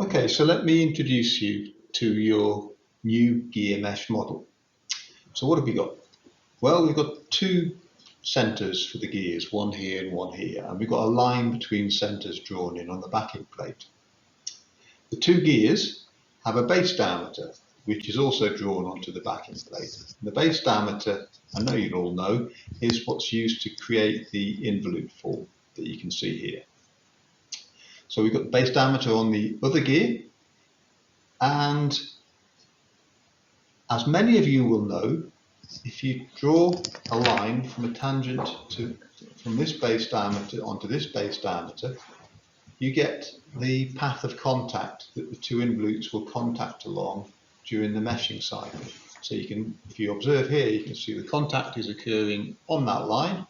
Okay, so let me introduce you to your new gear mesh model. So what have we got? Well, we've got two centres for the gears, one here and one here, and we've got a line between centres drawn in on the backing plate. The two gears have a base diameter, which is also drawn onto the backing plate. The base diameter, I know you all know, is what's used to create the involute form that you can see here. So we've got the base diameter on the other gear, and as many of you will know, if you draw a line from a tangent from this base diameter onto this base diameter, you get the path of contact that the two involutes will contact along during the meshing cycle. So you can, if you observe here, you can see the contact is occurring on that line,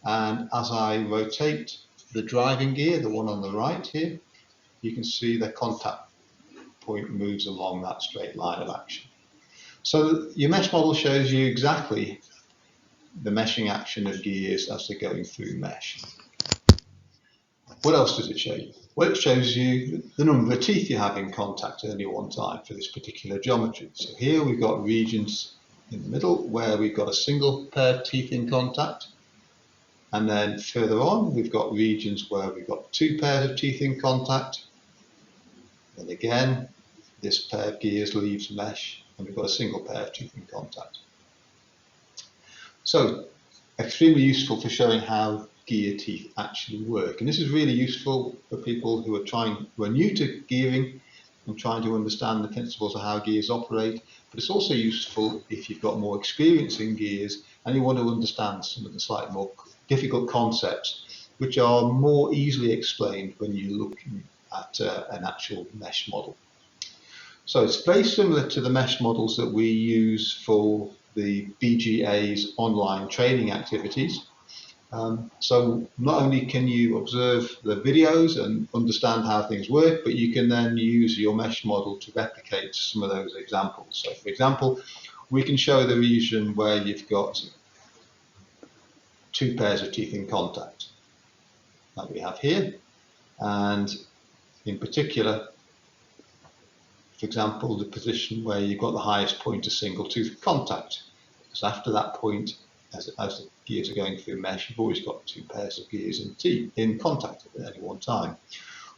and as I rotate the driving gear, the one on the right here, you can see the contact point moves along that straight line of action. So your mesh model shows you exactly the meshing action of gears as they're going through mesh. What else does it show you? Well, it shows you the number of teeth you have in contact at any one time for this particular geometry. So here we've got regions in the middle where we've got a single pair of teeth in contact, and then further on we've got regions where we've got two pairs of teeth in contact, and again this pair of gears leaves mesh and we've got a single pair of teeth in contact. So extremely useful for showing how gear teeth actually work, and this is really useful for people who are new to gearing and trying to understand the principles of how gears operate, but it's also useful if you've got more experience in gears and you want to understand some of the slightly more difficult concepts which are more easily explained when you're looking at an actual mesh model. So it's very similar to the mesh models that we use for the BGA's online training activities. So not only can you observe the videos and understand how things work, but you can then use your mesh model to replicate some of those examples. So for example, we can show the region where you've got two pairs of teeth in contact, like we have here, and in particular, for example, the position where you've got the highest point of single tooth contact, because after that point, as the gears are going through mesh, you've always got two pairs of gears in contact at any one time.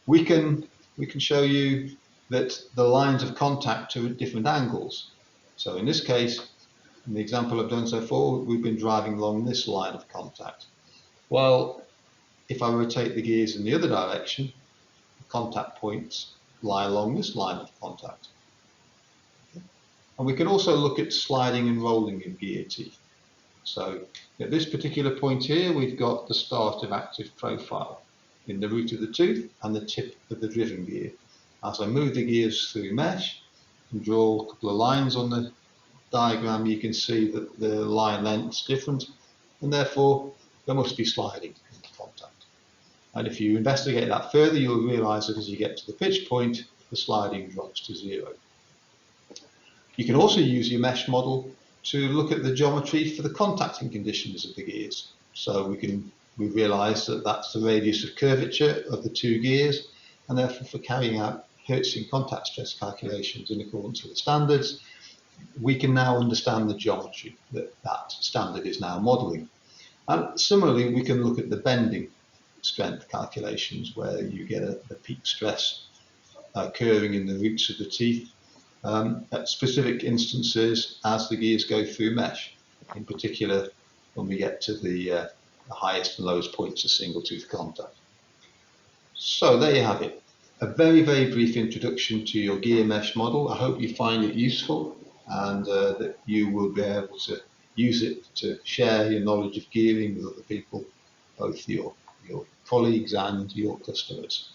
We can show you that the lines of contact are at different angles. So in this case, in the example I've done so far, we've been driving along this line of contact. Well, if I rotate the gears in the other direction, the contact points lie along this line of contact. And we can also look at sliding and rolling in gear teeth. So at this particular point here, we've got the start of active profile in the root of the tooth and the tip of the driven gear. As I move the gears through mesh and draw a couple of lines on the diagram, you can see that the line length's different, and therefore there must be sliding in contact. And if you investigate that further, you'll realise that as you get to the pitch point, the sliding drops to zero. You can also use your mesh model to look at the geometry for the contacting conditions of the gears. So we realise that that's the radius of curvature of the two gears, and therefore for carrying out Hertzian contact stress calculations in accordance with the standards, we can now understand the geometry that standard is now modelling. And similarly, we can look at the bending strength calculations where you get a peak stress occurring in the roots of the teeth at specific instances as the gears go through mesh, in particular when we get to the highest and lowest points of single tooth contact. So there you have it, a very, very brief introduction to your gear mesh model. I hope you find it useful and that you will be able to use it to share your knowledge of gearing with other people, both your colleagues and your customers.